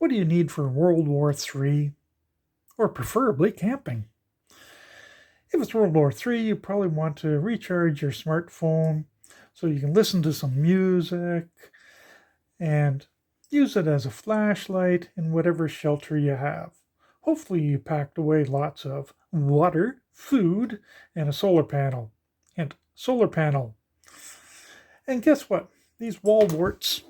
What do you need for World War III, or preferably camping? If it's World War III, you probably want to recharge your smartphone so you can listen to some music and use it as a flashlight in whatever shelter you have. Hopefully you packed away lots of water, food, and a solar panel. And solar panel. And guess what? These wall warts,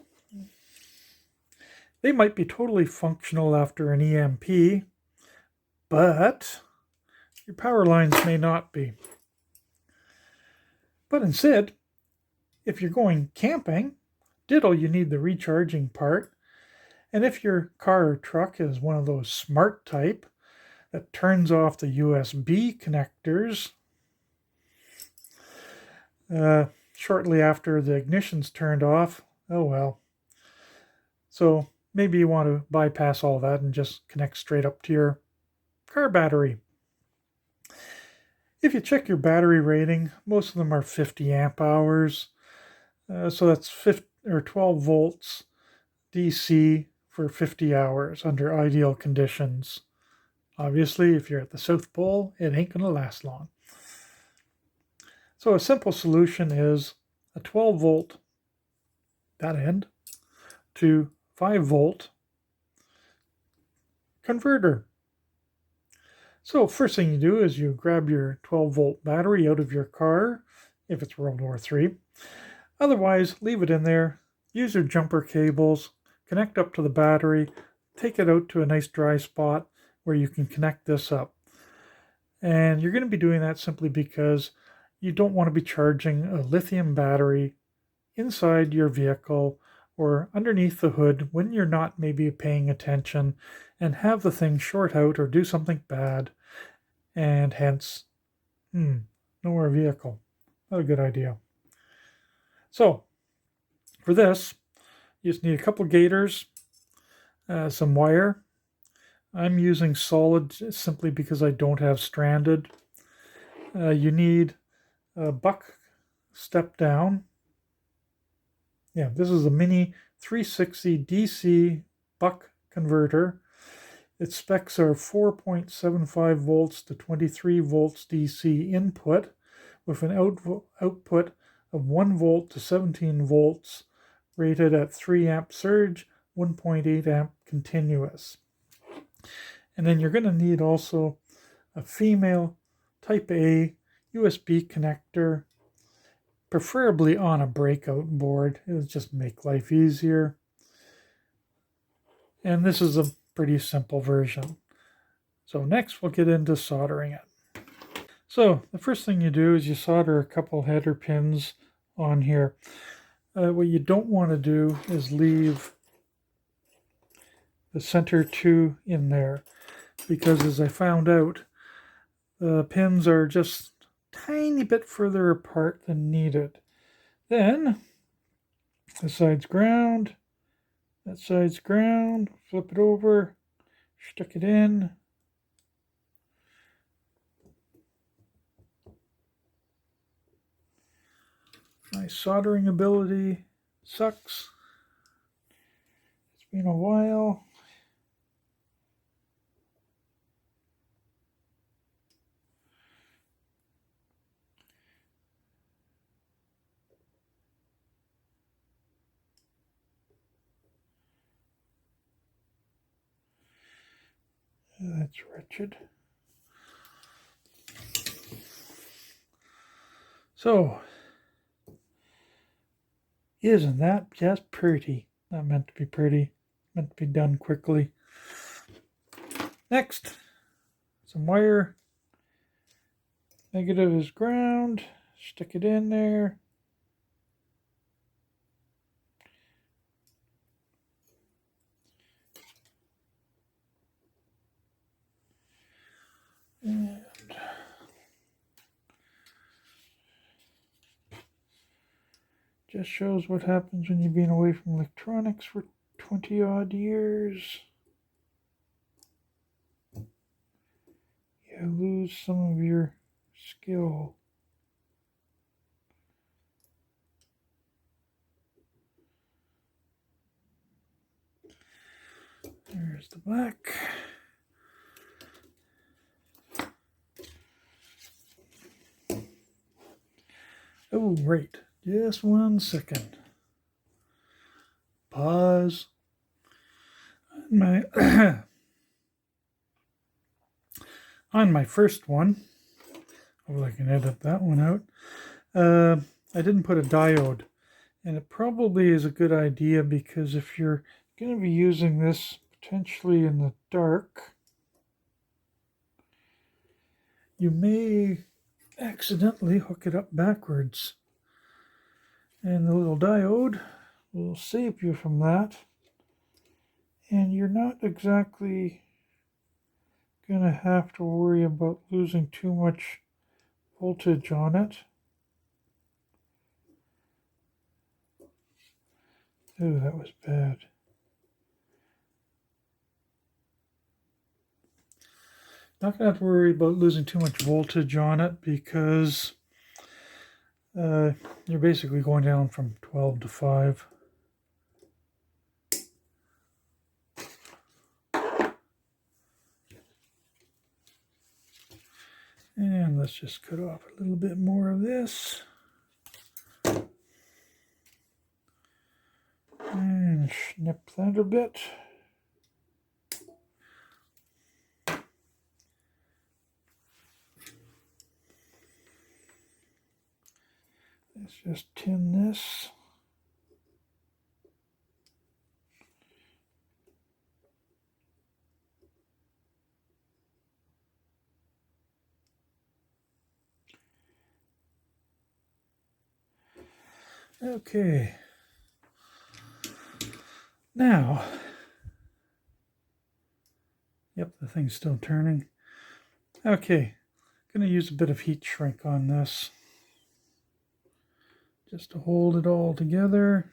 they might be totally functional after an EMP, but your power lines may not be. But instead, if you're going camping, ditto, you need the recharging part. And if your car or truck is one of those smart type that turns off the USB connectors shortly after the ignition's turned off, oh well. So maybe you want to bypass all that and just connect straight up to your car battery. If you check your battery rating, most of them are 50 amp hours. So that's 12 volts DC for 50 hours under ideal conditions. Obviously, if you're at the South Pole, it ain't going to last long. So a simple solution is a 12 volt, that end, to 5 volt converter. So first thing you do is you grab your 12 volt battery out of your car, if it's World War III. Otherwise, leave it in there, use your jumper cables, connect up to the battery, take it out to a nice dry spot where you can connect this up. And you're going to be doing that simply because you don't want to be charging a lithium battery inside your vehicle or underneath the hood when you're not maybe paying attention and have the thing short out or do something bad, and hence, no more vehicle. Not a good idea. So, for this, you just need a couple gators, some wire. I'm using solid simply because I don't have stranded. You need a buck step down. Yeah, this is a mini 360 DC buck converter. Its specs are 4.75 volts to 23 volts DC input with an output of 1 volt to 17 volts rated at 3 amp surge, 1.8 amp continuous. And then you're going to need also a female type A USB connector, preferably on a breakout board. It'll just make life easier. And this is a pretty simple version. So next we'll get into soldering it. So the first thing you do is you solder a couple header pins on here. What you don't want to do is leave the center two in there, because as I found out, the pins are just a tiny bit further apart than needed. Then this side's ground, that side's ground, flip it over, stick it in. My soldering ability sucks. It's been a while. That's wretched. So, isn't that just pretty? Not meant to be pretty, meant to be done quickly. Next, some wire. Negative is ground. Stick it in there. And just shows what happens when you've been away from electronics for 20 odd years. You lose some of your skill. There's the black. Oh, right. Just 1 second. Pause. On my first one, hopefully I can edit that one out. I didn't put a diode, and it probably is a good idea because if you're going to be using this potentially in the dark, you may accidentally hook it up backwards. And the little diode will save you from that. And you're not exactly going to have to worry about losing too much voltage on it. Oh, that was bad. Not going to have to worry about losing too much voltage on it because you're basically going down from 12 to 5. And let's just cut off a little bit more of this. And snip that a bit. Let's just tin this. Okay. Now, yep, the thing's still turning. Okay, going to use a bit of heat shrink on this just to hold it all together.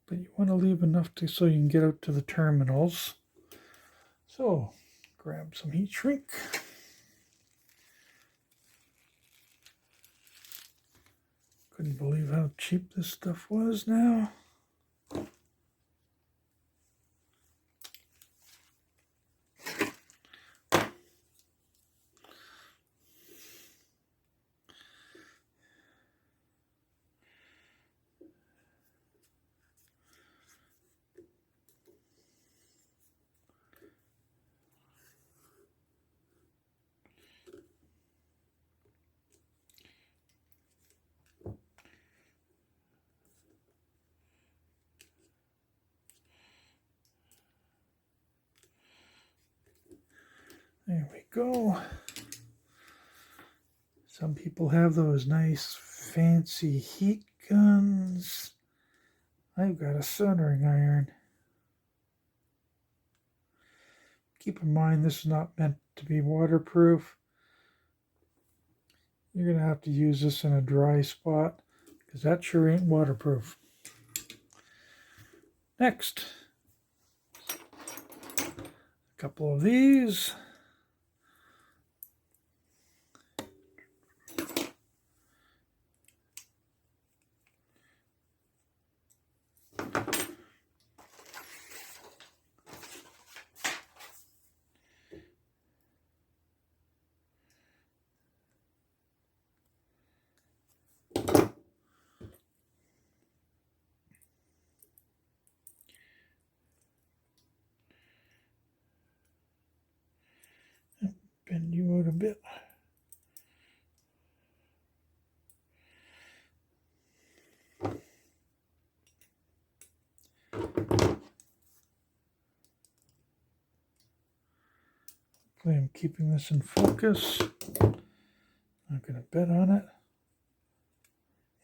But you want to leave enough so you can get out to the terminals. So, grab some heat shrink. Couldn't believe how cheap this stuff was now. There we go. Some people have those nice fancy heat guns. I've got a soldering iron. Keep in mind this is not meant to be waterproof. You're going to have to use this in a dry spot because that sure ain't waterproof. Next, a couple of these. Bend you out a bit. Hopefully I'm keeping this in focus. Not going to bet on it.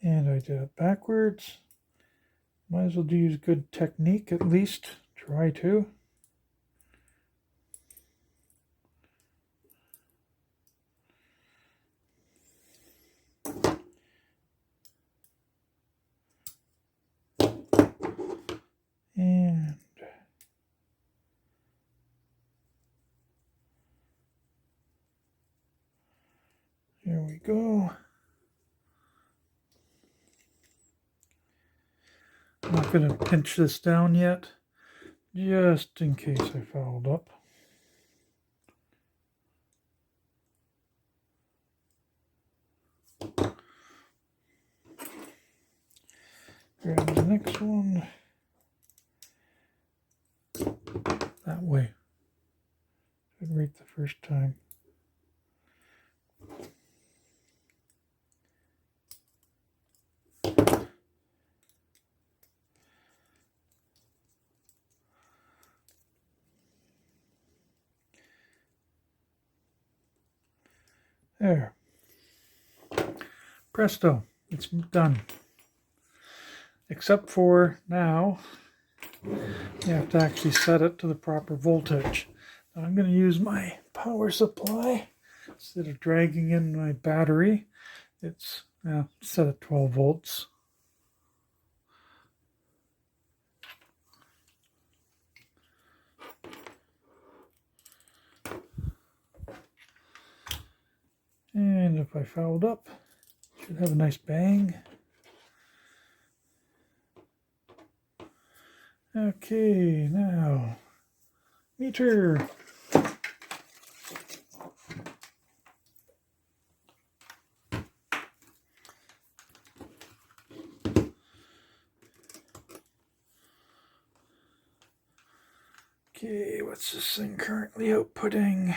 And I did it backwards. Might as well use good technique at least. Try to. And there we go. I'm not going to pinch this down yet, just in case I fouled up. Grab the next one. That way. Didn't read the first time. There. Presto, it's done. Except for now, you have to actually set it to the proper voltage. Now I'm going to use my power supply. Instead of dragging in my battery, it's set at 12 volts. And if I fouled up, should have a nice bang. Okay, now, meter. Okay, what's this thing currently outputting?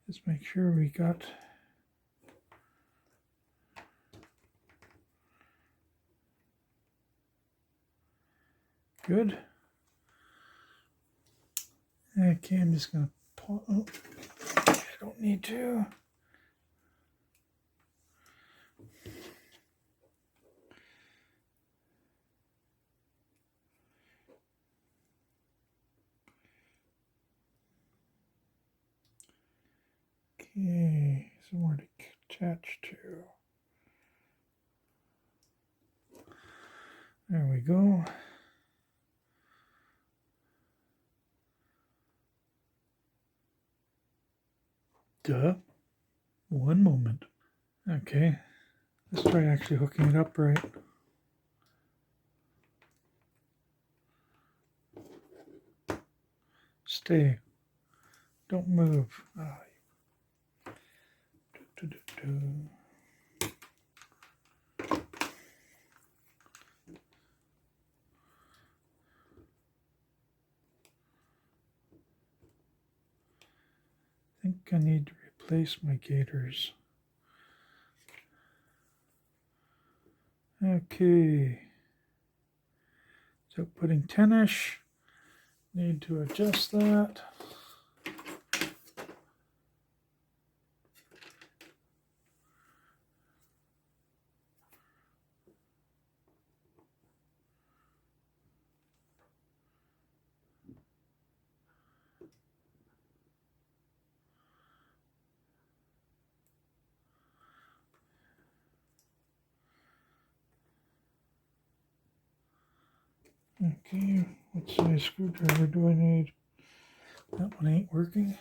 Let's make sure we got good. Okay, I'm just going to pause. Oh, I don't need to. Okay, somewhere to attach to. There we go. Duh. One moment. Okay, let's try actually hooking it up right. Stay. Don't move. I think I need to replace my gaiters. Okay. So putting 10-ish. Need to adjust that. Okay, what size screwdriver do I need? That one ain't working.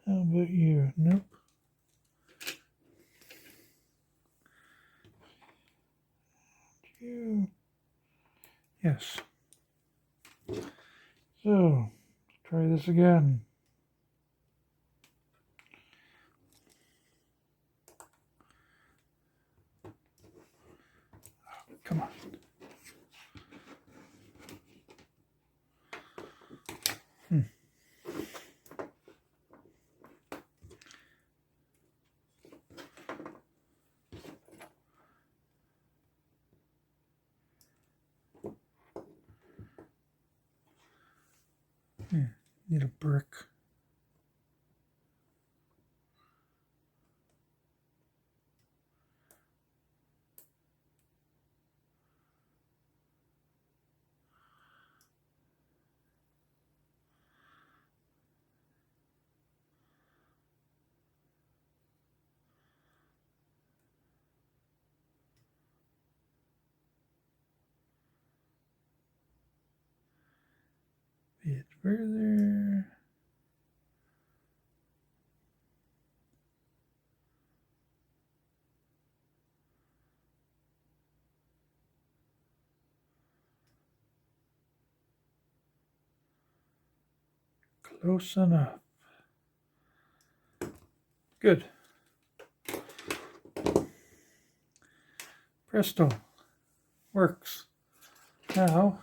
How about you? Nope. You. Yes. So, try this again. Come on. Need a brick. further. Close enough. Good. Presto. Works. Now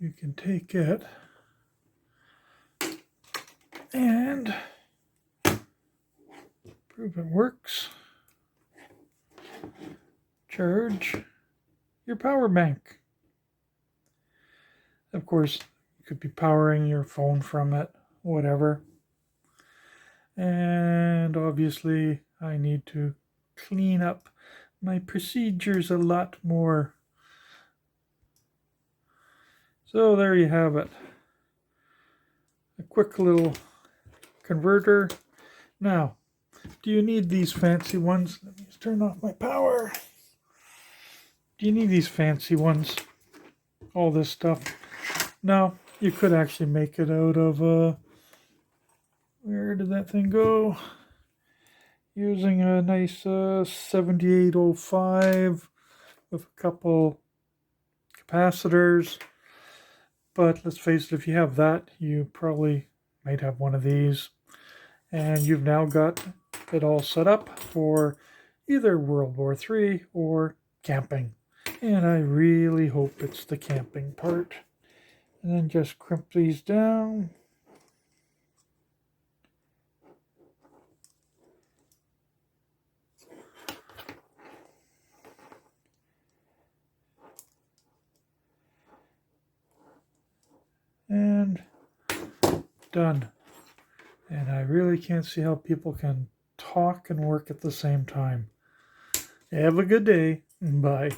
you can take it and prove it works. Charge your power bank. Of course, you could be powering your phone from it, whatever. And obviously, I need to clean up my procedures a lot more. So there you have it. A quick little converter. Now, do you need these fancy ones? Let me just turn off my power. Do you need these fancy ones? All this stuff? No, you could actually make it out of where did that thing go? Using a nice 7805 with a couple capacitors. But let's face it, if you have that, you probably might have one of these. And you've now got it all set up for either World War III or camping. And I really hope it's the camping part. And then just crimp these down. And done. And I really can't see how people can talk and work at the same time. Have a good day. Bye.